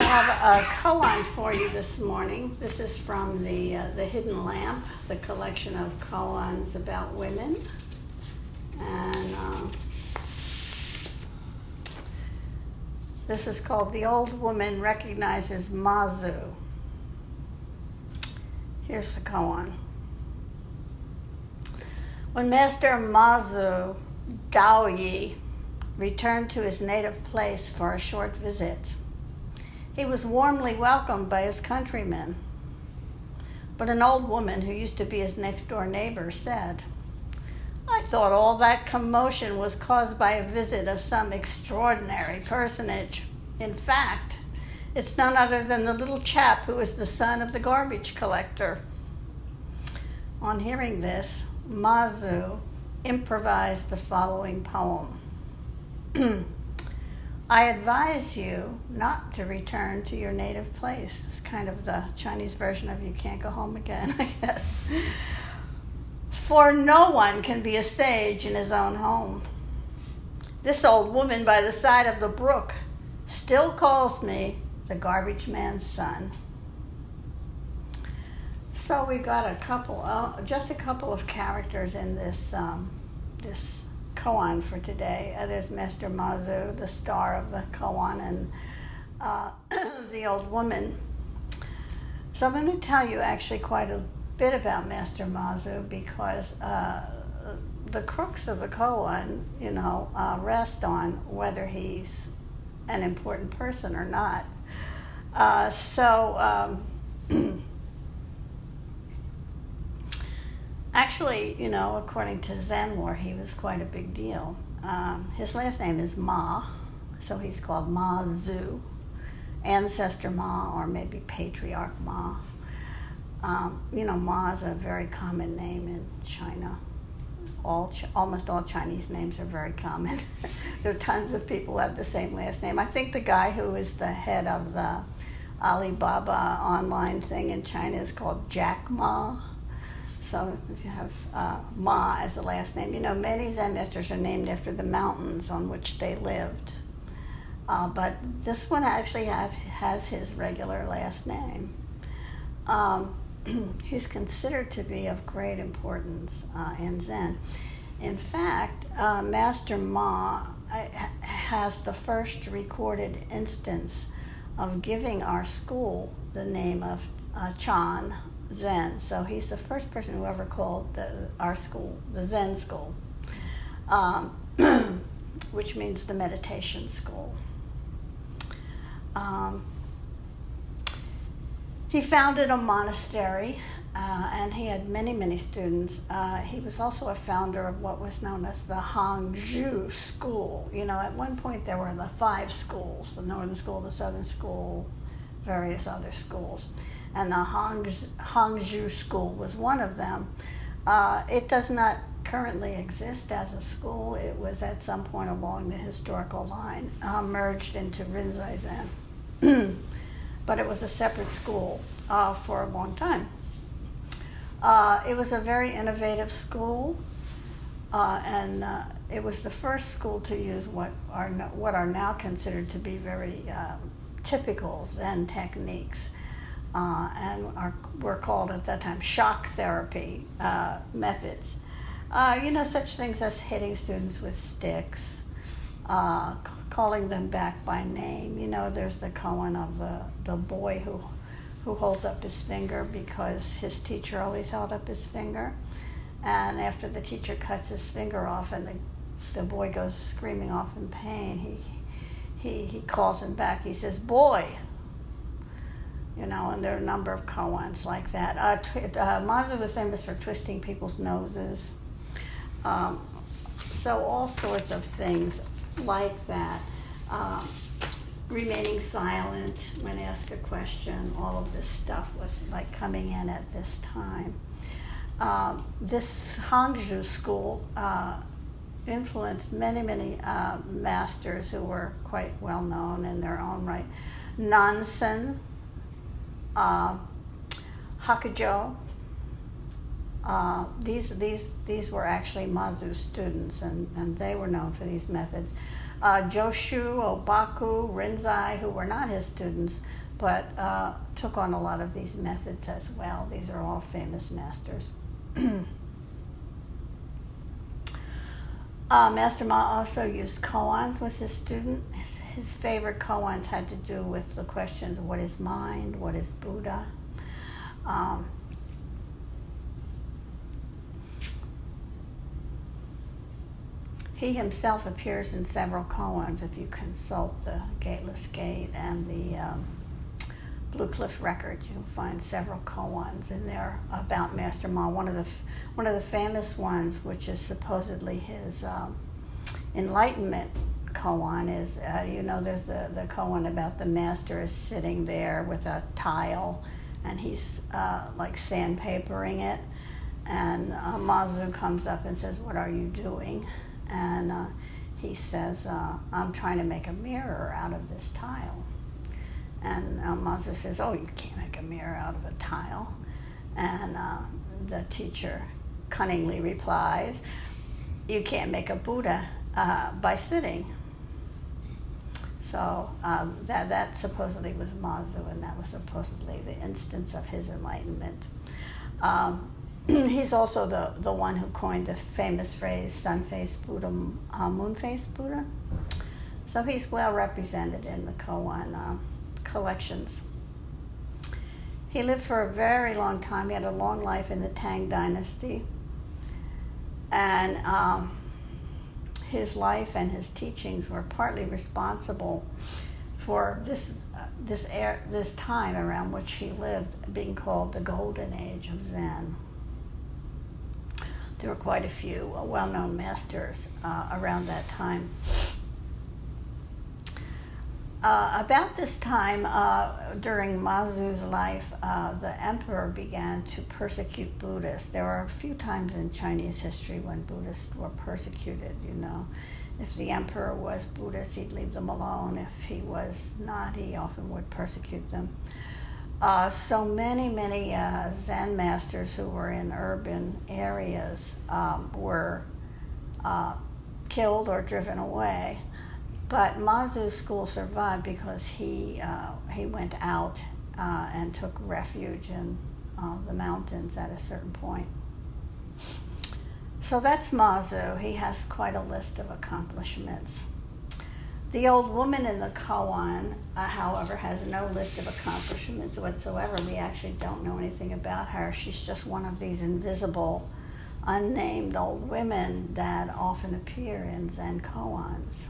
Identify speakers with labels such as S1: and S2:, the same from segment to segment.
S1: have a koan for you this morning. This is from the Hidden Lamp, the collection of koans about women. And this is called The Old Woman Recognizes Mozu. Here's the koan. When Master Mozu Daoyi returned to his native place for a short visit, he was warmly welcomed by his countrymen. But an old woman who used to be his next-door neighbor said, "I thought all that commotion was caused by a visit of some extraordinary personage. In fact, it's none other than the little chap who is the son of the garbage collector." On hearing this, Mozu improvised the following poem. I advise you not to return to your native place. It's kind of the Chinese version of you can't go home again, I guess. For no one can be a sage in his own home. This old woman by the side of the brook still calls me the garbage man's son. So we got just a couple of characters in this koan for today. There's Master Mozu, the star of the koan, and the old woman. So I'm going to tell you actually quite a bit about Master Mozu because the crux of the koan, rest on whether he's an important person or not. Actually, according to Zen lore, he was quite a big deal. His last name is Ma, so he's called Mozu, Ancestor Ma, or maybe Patriarch Ma. Ma is a very common name in China. Almost all Chinese names are very common. There are tons of people who have the same last name. I think the guy who is the head of the Alibaba online thing in China is called Jack Ma. So if you have Ma as a last name, many Zen masters are named after the mountains on which they lived. But this one actually has his regular last name. He's considered to be of great importance in Zen. In fact, Master Ma has the first recorded instance of giving our school the name of Chan Zen. So he's the first person who ever called our school the Zen school, which means the meditation school. He founded a monastery, and he had many, many students. He was also a founder of what was known as the Hangzhou School. At one point there were the 5 schools, the Northern School, the Southern School, various other schools. And the Hangzhou School was one of them. It does not currently exist as a school. It was at some point along the historical line merged into Rinzai Zen. But it was a separate school for a long time. It was a very innovative school, and it was the first school to use what are now considered to be very typical Zen techniques. And were called at that time shock therapy methods. Such things as hitting students with sticks, calling them back by name. There's the koan of the boy who holds up his finger because his teacher always held up his finger. And after the teacher cuts his finger off and the boy goes screaming off in pain, he calls him back. He says, "Boy." And there are a number of koans like that. Mozu was famous for twisting people's noses. So all sorts of things like that. Remaining silent when asked a question, all of this stuff was like coming in at this time. This Hangzhou school influenced many, many masters who were quite well known in their own right. Nansen, Hakujo. These were actually Mozu's students, and they were known for these methods. Joshu, Obaku, Rinzai, who were not his students, but took on a lot of these methods as well. These are all famous masters. Master Ma also used koans with his student. His favorite koans had to do with the questions, what is mind, what is Buddha? He himself appears in several koans. If you consult the Gateless Gate and the Blue Cliff Record, you can find several koans in there about Master Ma. One of the famous ones, which is supposedly his enlightenment koan, is there's the koan about the master is sitting there with a tile, and he's like sandpapering it, and Mozu comes up and says, "What are you doing?" And he says, "I'm trying to make a mirror out of this tile." And Mozu says, "Oh, you can't make a mirror out of a tile." And the teacher cunningly replies, "You can't make a Buddha by sitting." So that supposedly was Mozu, and that was supposedly the instance of his enlightenment. He's also the one who coined the famous phrase, sun-faced Buddha, moon-faced Buddha. So he's well represented in the koan collections. He lived for a very long time. He had a long life in the Tang Dynasty. And his life and his teachings were partly responsible for this time around which he lived being called the Golden Age of Zen. There were quite a few well-known masters around that time. About this time, during Mozu's life, the emperor began to persecute Buddhists. There were a few times in Chinese history when Buddhists were persecuted, If the emperor was Buddhist, he'd leave them alone. If he was not, he often would persecute them. So many Zen masters who were in urban areas were killed or driven away. But Mozu's school survived because he went out and took refuge in the mountains at a certain point. So that's Mozu. He has quite a list of accomplishments. The old woman in the koan, however, has no list of accomplishments whatsoever. We actually don't know anything about her. She's just one of these invisible, unnamed old women that often appear in Zen koans.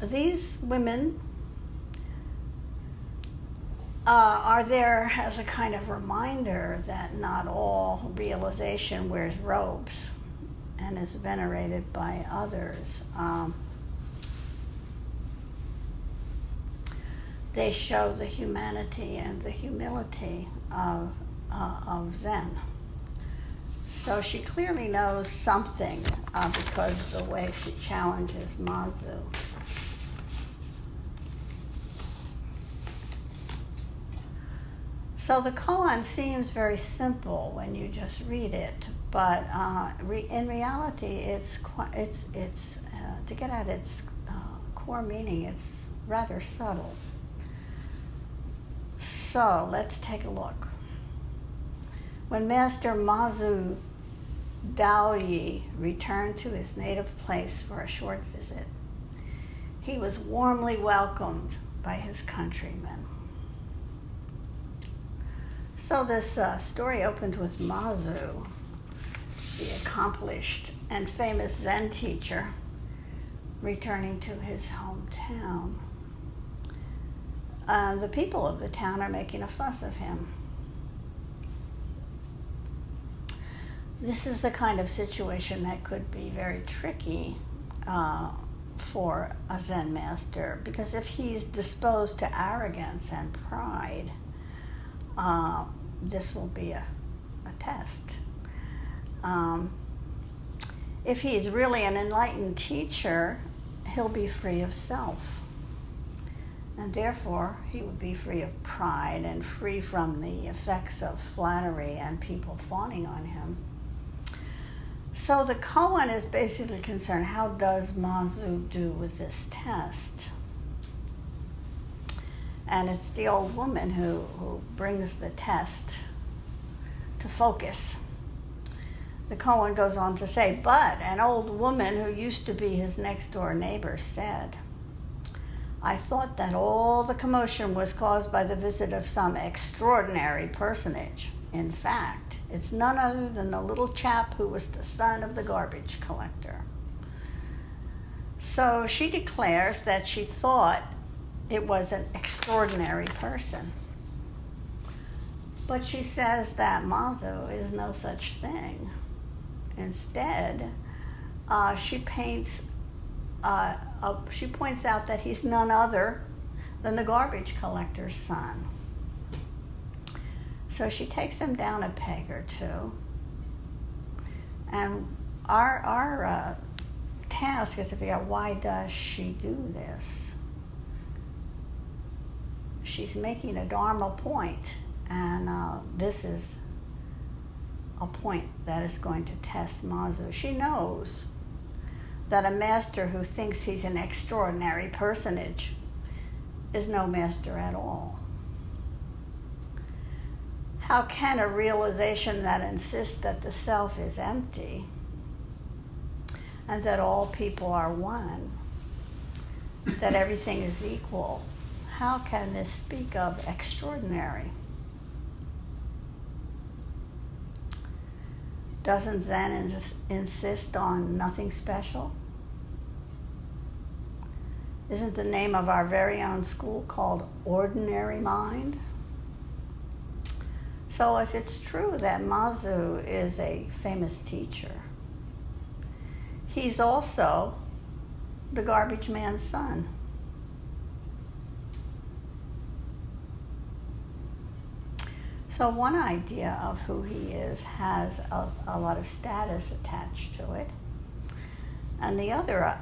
S1: These women are there as a kind of reminder that not all realization wears robes and is venerated by others. They show the humanity and the humility of Zen. So she clearly knows something because of the way she challenges Mozu. So the koan seems very simple when you just read it, but in reality, it's to get at its core meaning, it's rather subtle. So let's take a look. When Master Mozu Daoyi returned to his native place for a short visit, he was warmly welcomed by his countrymen. So this story opens with Mozu, the accomplished and famous Zen teacher, returning to his hometown. The people of the town are making a fuss of him. This is the kind of situation that could be very tricky for a Zen master, because if he's disposed to arrogance and pride, this will be a test. If he's really an enlightened teacher, he'll be free of self. And therefore, he would be free of pride and free from the effects of flattery and people fawning on him. So the koan is basically concerned, how does Mozu do with this test? And it's the old woman who brings the test to focus. The koan goes on to say, but an old woman who used to be his next door neighbor said, I thought that all the commotion was caused by the visit of some extraordinary personage. In fact, it's none other than the little chap who was the son of the garbage collector. So she declares that she thought it was an extraordinary person. But she says that Mozu is no such thing. Instead, she points out that he's none other than the garbage collector's son. So she takes him down a peg or two. And our task is to figure out, why does she do this? She's making a Dharma point, and this is a point that is going to test Mozu. She knows that a master who thinks he's an extraordinary personage is no master at all. How can a realization that insists that the self is empty and that all people are one, that everything is equal, how can this speak of extraordinary? Doesn't Zen insist on nothing special? Isn't the name of our very own school called Ordinary Mind? So if it's true that Mozu is a famous teacher, he's also the garbage man's son. So one idea of who he is has a lot of status attached to it. And the other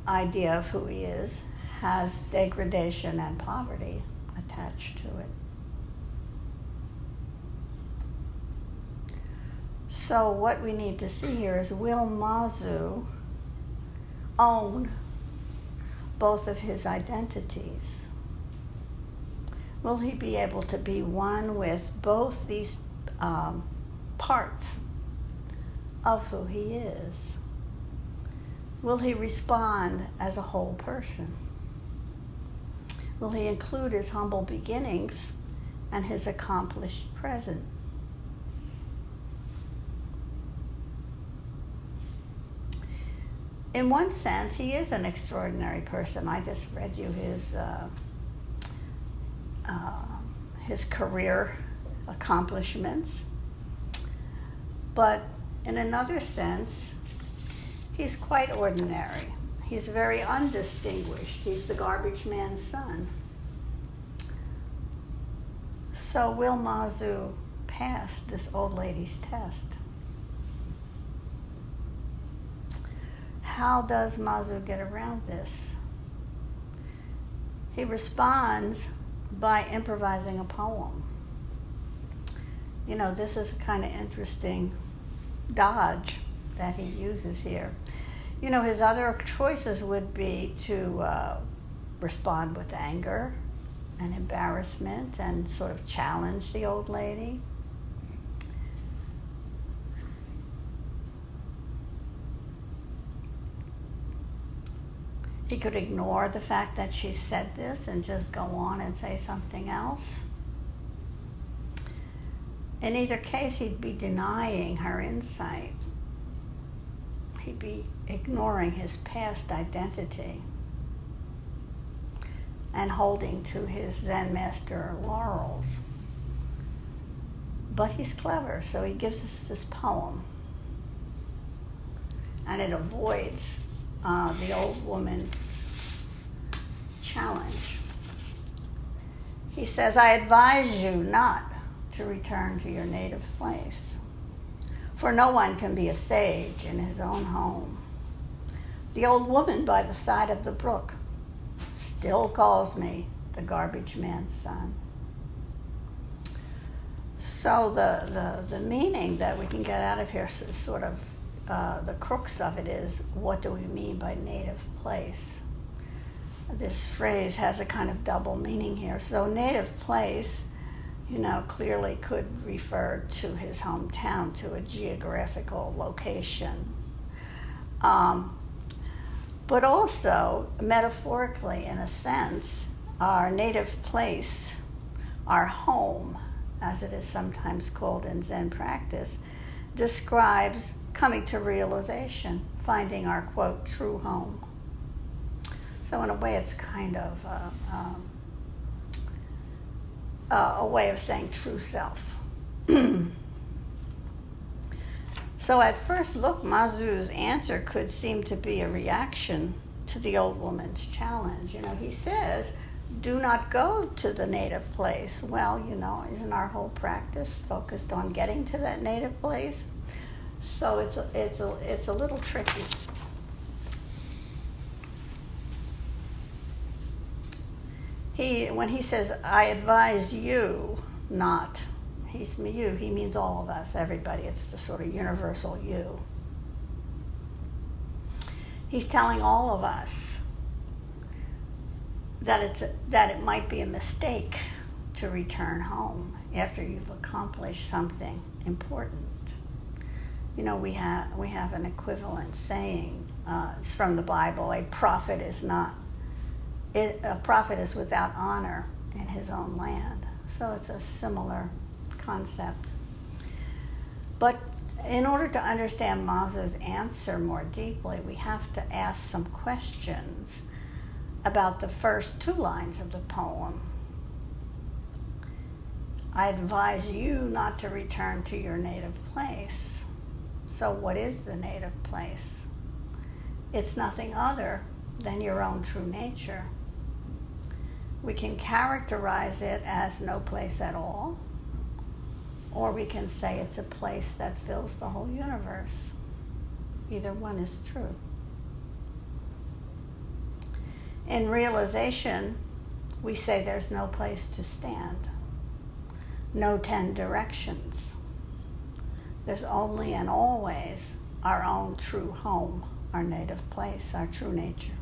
S1: idea of who he is has degradation and poverty attached to it. So what we need to see here is, will Mozu own both of his identities? Will he be able to be one with both these parts of who he is? Will he respond as a whole person? Will he include his humble beginnings and his accomplished present? In one sense, he is an extraordinary person. I just read you his career accomplishments. But in another sense, he's quite ordinary. He's very undistinguished. He's the garbage man's son. So will Mozu pass this old lady's test? How does Mozu get around this? He responds by improvising a poem. You know, this is a kind of interesting dodge that he uses here. You know, his other choices would be to respond with anger and embarrassment and sort of challenge the old lady. He could ignore the fact that she said this and just go on and say something else. In either case, he'd be denying her insight. He'd be ignoring his past identity and holding to his Zen master laurels. But he's clever, so he gives us this poem. And it avoids the old woman challenge. He says, I advise you not to return to your native place, for no one can be a sage in his own home. The old woman by the side of the brook still calls me the garbage man's son. So the meaning that we can get out of here is sort of the crux of it is, what do we mean by native place? This phrase has a kind of double meaning here. So native place, clearly could refer to his hometown, to a geographical location. But also, metaphorically, in a sense, our native place, our home, as it is sometimes called in Zen practice, describes coming to realization, finding our, quote, true home. So in a way, it's kind of a way of saying true self. So at first look, Mozu's answer could seem to be a reaction to the old woman's challenge. He says, do not go to the native place. Well, isn't our whole practice focused on getting to that native place? So it's a little tricky. When he says, I advise you not, he means all of us, everybody. It's the sort of universal you. He's telling all of us that it might be a mistake to return home after you've accomplished something important. We have an equivalent saying. It's from the Bible. A prophet is without honor in his own land. So it's a similar concept. But in order to understand Mozu's answer more deeply, we have to ask some questions about the first two lines of the poem. I advise you not to return to your native place. So what is the native place? It's nothing other than your own true nature. We can characterize it as no place at all, or we can say it's a place that fills the whole universe. Either one is true. In realization, we say there's no place to stand, no 10 directions. There's only and always our own true home, our native place, our true nature.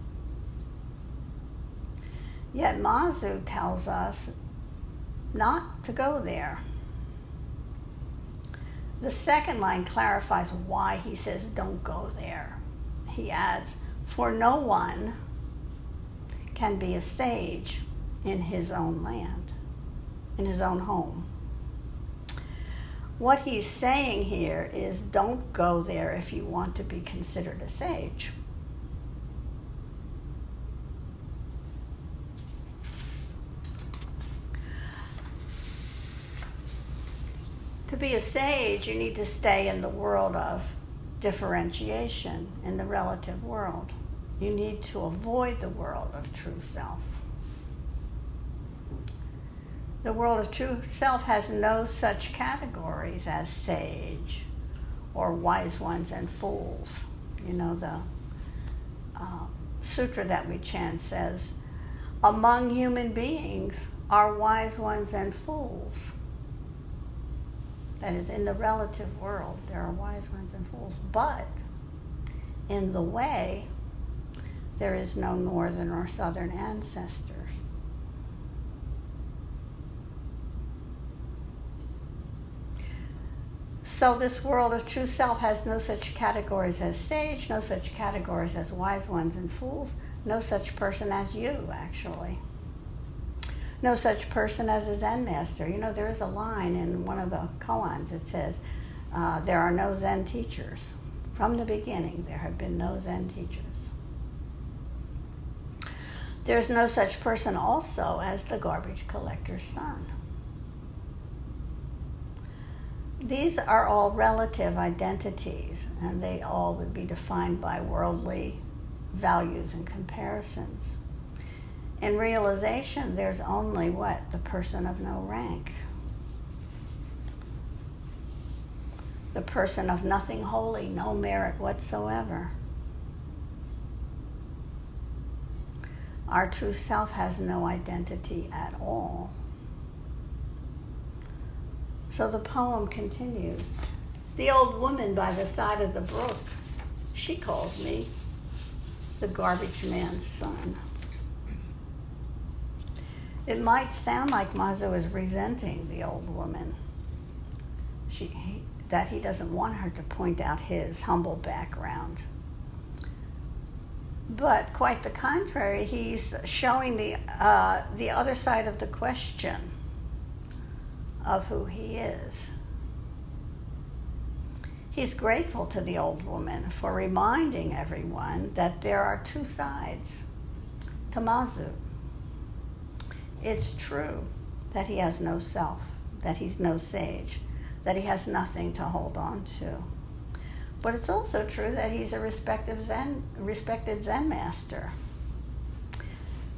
S1: Yet Mozu tells us not to go there. The second line clarifies why he says don't go there. He adds, for no one can be a sage in his own land, in his own home. What he's saying here is don't go there if you want to be considered a sage. To be a sage, you need to stay in the world of differentiation, in the relative world. You need to avoid the world of true self. The world of true self has no such categories as sage or wise ones and fools. The sutra that we chant says, among human beings are wise ones and fools. That is, in the relative world, there are wise ones and fools. But in the way, there is no northern or southern ancestors. So this world of true self has no such categories as sage, no such categories as wise ones and fools, no such person as you, actually. No such person as a Zen master. There is a line in one of the koans that says, there are no Zen teachers. From the beginning, there have been no Zen teachers. There's no such person also as the garbage collector's son. These are all relative identities, and they all would be defined by worldly values and comparisons. In realization, there's only what? The person of no rank. The person of nothing holy, no merit whatsoever. Our true self has no identity at all. So the poem continues. The old woman by the side of the brook, she calls me the garbage man's son. It might sound like Mozu is resenting the old woman, that he doesn't want her to point out his humble background. But quite the contrary, he's showing the other side of the question of who he is. He's grateful to the old woman for reminding everyone that there are two sides to Mozu. It's true that he has no self, that he's no sage, that he has nothing to hold on to. But it's also true that he's a respected Zen master.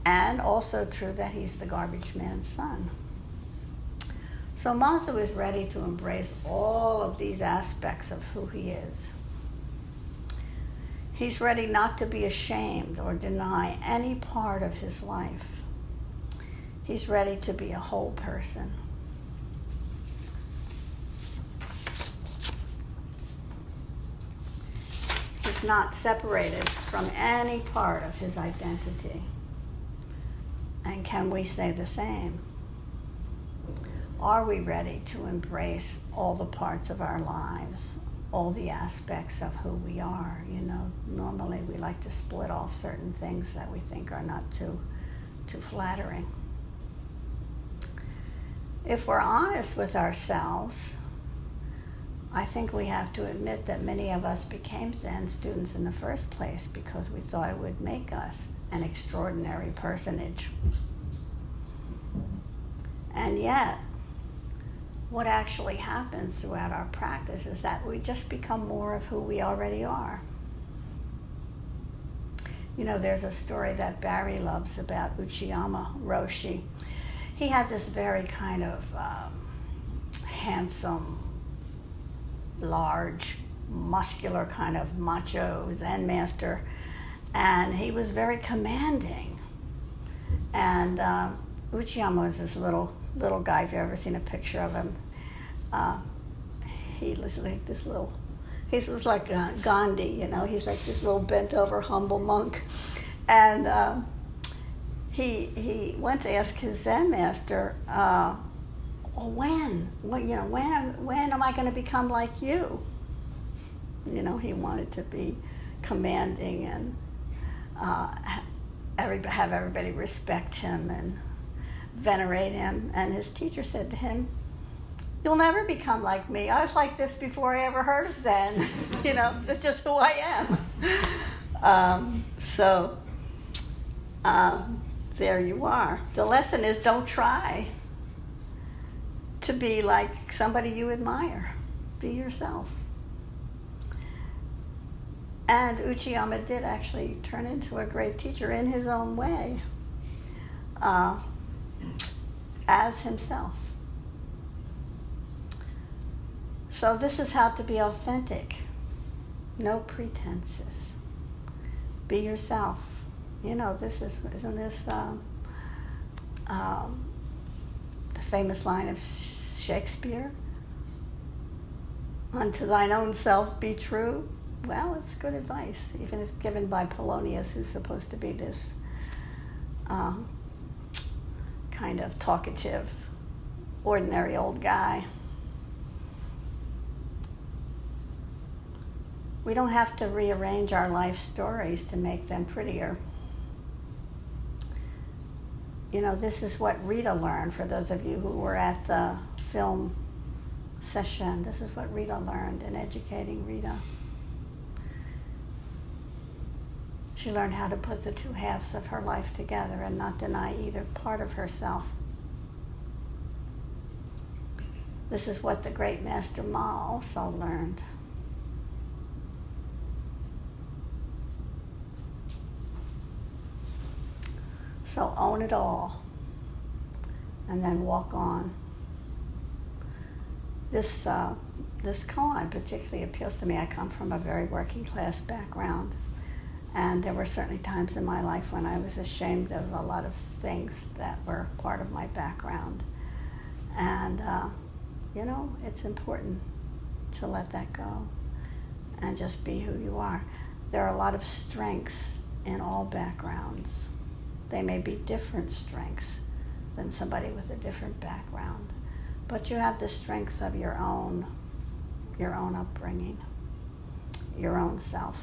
S1: And also true that he's the garbage man's son. So Mozu is ready to embrace all of these aspects of who he is. He's ready not to be ashamed or deny any part of his life. He's ready to be a whole person. He's not separated from any part of his identity. And can we say the same? Are we ready to embrace all the parts of our lives, all the aspects of who we are? You know, normally we like to split off certain things that we think are not too flattering. If we're honest with ourselves, I think we have to admit that many of us became Zen students in the first place because we thought it would make us an extraordinary personage. And yet, what actually happens throughout our practice is that we just become more of who we already are. You know, there's a story that Barry loves about Uchiyama Roshi. He had this very kind of handsome, large, muscular kind of macho Zen master, and he was very commanding. And Uchiyama was this little guy. If you've ever seen a picture of him, he was like this little. He was like Gandhi, you know. He's like this little bent-over, humble monk, and he went to ask his Zen master, when am I going to become like you? You know, he wanted to be commanding and have everybody respect him and venerate him. And his teacher said to him, "You'll never become like me. I was like this before I ever heard of Zen. You know, that's just who I am." There you are. The lesson is, don't try to be like somebody you admire. Be yourself. And Uchiyama did actually turn into a great teacher in his own way, as himself. So this is how to be authentic. No pretenses. Be yourself. You know, isn't this the famous line of Shakespeare? Unto thine own self be true. Well, it's good advice, even if given by Polonius, who's supposed to be this kind of talkative, ordinary old guy. We don't have to rearrange our life stories to make them prettier. You know, this is what Rita learned, for those of you who were at the film session. This is what Rita learned in educating Rita. She learned how to put the two halves of her life together and not deny either part of herself. This is what the great Master Ma also learned. So own it all, and then walk on. This koan particularly appeals to me. I come from a very working class background, and there were certainly times in my life when I was ashamed of a lot of things that were part of my background. And, you know, it's important to let that go and just be who you are. There are a lot of strengths in all backgrounds. They may be different strengths than somebody with a different background, but you have the strength of your own upbringing, your own self.